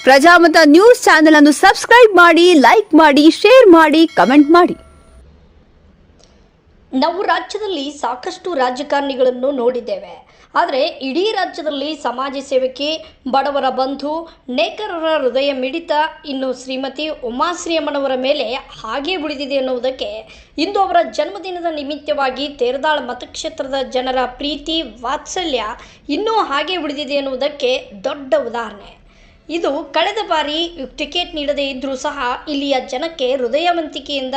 Prajamata news channel ಅನ್ನು subscribe ಮಾಡಿ, like ಮಾಡಿ, ಶೇರ್ ಮಾಡಿ, ಕಮೆಂಟ್ ಮಾಡಿ. ನಾವು ರಾಜ್ಯದಲ್ಲಿ ಸಾಕಷ್ಟು ರಾಜಕಾರಣಿಗಳನ್ನು ನೋಡಿದ್ದೇವೆ. ಆದರೆ ಇಡೀ ರಾಜ್ಯದಲ್ಲಿ ಸಮಾಜ ಸೇವಕಿ, ಬಡವರ ಬಂಧು, ನೇಕಾರರ ಹೃದಯ ಮಿಡಿತ ಇನ್ನು ಶ್ರೀಮತಿ ಉಮಾಶ್ರೀ ಅಮ್ಮನವರ ಮೇಲೆ ಹಾಗೆ ಉಳಿದಿದೆ ಎನ್ನುವುದಕ್ಕೆ ಇಂದು ಅವರ ಜನ್ಮದಿನದ ನಿಮಿತ್ತವಾಗಿ ತೇರದಾಳ ಮತಕ್ಷೇತ್ರದ ಜನರ ಪ್ರೀತಿ ವಾತ್ಸಲ್ಯ ಇನ್ನೂ ಹಾಗೆ ಉಳಿದಿದೆ ಎನ್ನುವುದಕ್ಕೆ ದೊಡ್ಡ ಉದಾಹರಣೆ. ಇದು ಕಳೆದ ಬಾರಿ ಟಿಕೆಟ್ ನೀಡದೇ ಇದ್ದರೂ ಸಹ ಇಲ್ಲಿಯ ಜನಕ್ಕೆ ಹೃದಯವಂತಿಕೆಯಿಂದ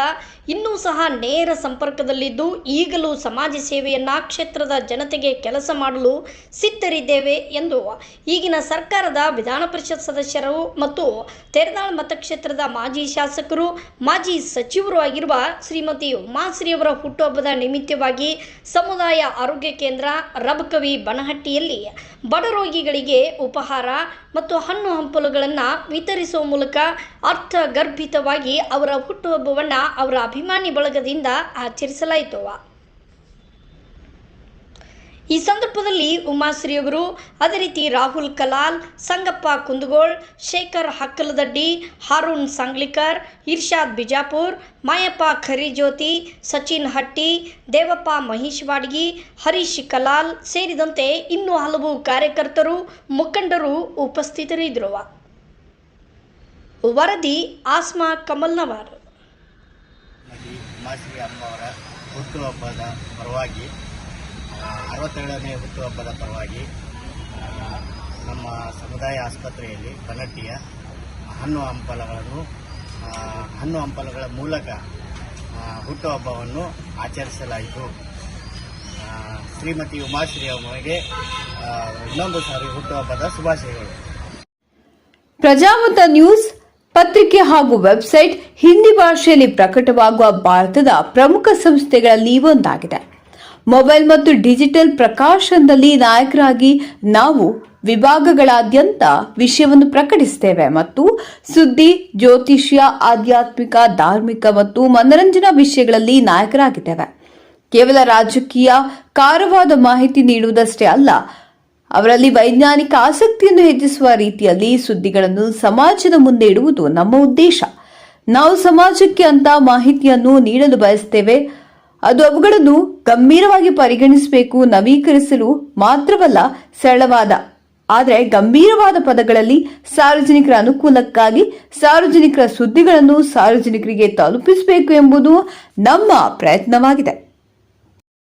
ಇನ್ನೂ ಸಹ ನೇರ ಸಂಪರ್ಕದಲ್ಲಿದ್ದು ಈಗಲೂ ಸಮಾಜ ಸೇವೆಯನ್ನು ಕ್ಷೇತ್ರದ ಜನತೆಗೆ ಕೆಲಸ ಮಾಡಲು ಸಿದ್ಧರಿದ್ದೇವೆ ಎಂದು ಈಗಿನ ಸರ್ಕಾರದ ವಿಧಾನ ಪರಿಷತ್ ಸದಸ್ಯರು ಮತ್ತು ತೇರದಾಳ ಮತಕ್ಷೇತ್ರದ ಮಾಜಿ ಶಾಸಕರು, ಮಾಜಿ ಸಚಿವರು ಆಗಿರುವ ಶ್ರೀಮತಿ ಉಮಾಶ್ರೀ ಅವರ ಹುಟ್ಟುಹಬ್ಬದ ನಿಮಿತ್ತವಾಗಿ ಸಮುದಾಯ ಆರೋಗ್ಯ ಕೇಂದ್ರ ರಬಕವಿ ಬನಹಟ್ಟಿಯಲ್ಲಿ ಬಡ ರೋಗಿಗಳಿಗೆ ಉಪಹಾರ ಮತ್ತು ಹಣ್ಣು ಹಂಪಲುಗಳನ್ನು ವಿತರಿಸುವ ಮೂಲಕ ಅರ್ಥಗರ್ಭಿತವಾಗಿ ಅವರ ಹುಟ್ಟುಹಬ್ಬವನ್ನು ಅವರ ಅಭಿಮಾನಿ ಬಳಗದಿಂದ ಆಚರಿಸಲಾಯಿತು. ಈ ಸಂದರ್ಭದಲ್ಲಿ ಉಮಾಶ್ರೀ ಅವರು, ಅದೇ ರೀತಿ ರಾಹುಲ್ ಕಲಾಲ್, ಸಂಗಪ್ಪ ಕುಂದಗೋಳ್, ಶೇಖರ್ ಹಕ್ಕಲದಡ್ಡಿ, ಹಾರೂನ್ ಸಂಗ್ಲಿಕರ್, ಇರ್ಷಾದ್ ಬಿಜಾಪುರ್, ಮಾಯಪ್ಪ ಖರಿಜ್ಯೋತಿ, ಸಚಿನ್ ಹಟ್ಟಿ, ದೇವಪ್ಪ ಮಹೇಶ್ವಾಡ್ಗಿ, ಹರೀಶ್ ಕಲಾಲ್ ಸೇರಿದಂತೆ ಇನ್ನೂ ಹಲವು ಕಾರ್ಯಕರ್ತರು, ಮುಖಂಡರು ಉಪಸ್ಥಿತರಿದ್ದರು. ವರದಿ ಆಸ್ಮಾ ಕಮಲ್ನವರ್. ಉಮಾಶ್ರೀ ಅಮ್ಮವರ ಹುಟ್ಟುಹಬ್ಬದ ಪರವಾಗಿ 67ನೇ ಹುಟ್ಟುಹಬ್ಬದ ಪರವಾಗಿ ನಮ್ಮ ಸಮುದಾಯ ಆಸ್ಪತ್ರೆಯಲ್ಲಿ ಬನಹಟ್ಟಿಯ ಹಣ್ಣು ಹಂಪಲುಗಳ ಮೂಲಕ ಹುಟ್ಟುಹಬ್ಬವನ್ನು ಆಚರಿಸಲಾಯಿತು. ಶ್ರೀಮತಿ ಉಮಾಶ್ರೀ ಅವರಿಗೆ ಇನ್ನೊಂದು ಸಾರಿ ಹುಟ್ಟುಹಬ್ಬದ ಶುಭಾಶಯಗಳು. ಪ್ರಜಾಮತ ನ್ಯೂಸ್ ಪತ್ರಿಕೆ ಹಾಗೂ ವೆಬ್ಸೈಟ್ ಹಿಂದಿ ಭಾಷೆಯಲ್ಲಿ ಪ್ರಕಟವಾಗುವ ಭಾರತದ ಪ್ರಮುಖ ಸಂಸ್ಥೆಗಳಲ್ಲಿ ಒಂದಾಗಿದೆ. ಮೊಬೈಲ್ ಮತ್ತು ಡಿಜಿಟಲ್ ಪ್ರಕಾಶನದಲ್ಲಿ ನಾಯಕರಾಗಿ ನಾವು ವಿಭಾಗಗಳಾದ್ಯಂತ ವಿಷಯವನ್ನು ಪ್ರಕಟಿಸುತ್ತೇವೆ ಮತ್ತು ಸುದ್ದಿ, ಜ್ಯೋತಿಷ್ಯ, ಆಧ್ಯಾತ್ಮಿಕ, ಧಾರ್ಮಿಕ ಮತ್ತು ಮನರಂಜನಾ ವಿಷಯಗಳಲ್ಲಿ ನಾಯಕರಾಗಿದ್ದೇವೆ. ಕೇವಲ ರಾಜಕೀಯ ಕಾರವಾದ ಮಾಹಿತಿ ನೀಡುವುದಷ್ಟೇ ಅಲ್ಲ, ಅವರಲ್ಲಿ ವೈಜ್ಞಾನಿಕ ಆಸಕ್ತಿಯನ್ನು ಹೆಚ್ಚಿಸುವ ರೀತಿಯಲ್ಲಿ ಸುದ್ದಿಗಳನ್ನು ಸಮಾಜದ ಮುಂದೆ ಇಡುವುದು ನಮ್ಮ ಉದ್ದೇಶ. ನಾವು ಸಮಾಜಕ್ಕೆ ಅಂತ ಮಾಹಿತಿಯನ್ನು ನೀಡಲು ಬಯಸುತ್ತೇವೆ. ಅದು ಅವುಗಳನ್ನು ಗಂಭೀರವಾಗಿ ಪರಿಗಣಿಸಬೇಕು, ನವೀಕರಿಸಲು ಮಾತ್ರವಲ್ಲ, ಸರಳವಾದ ಆದರೆ ಗಂಭೀರವಾದ ಪದಗಳಲ್ಲಿ ಸಾರ್ವಜನಿಕರ ಅನುಕೂಲಕ್ಕಾಗಿ ಸಾರ್ವಜನಿಕರ ಸುದ್ದಿಗಳನ್ನು ಸಾರ್ವಜನಿಕರಿಗೆ ತಲುಪಿಸಬೇಕು ಎಂಬುದು ನಮ್ಮ ಪ್ರಯತ್ನವಾಗಿದೆ.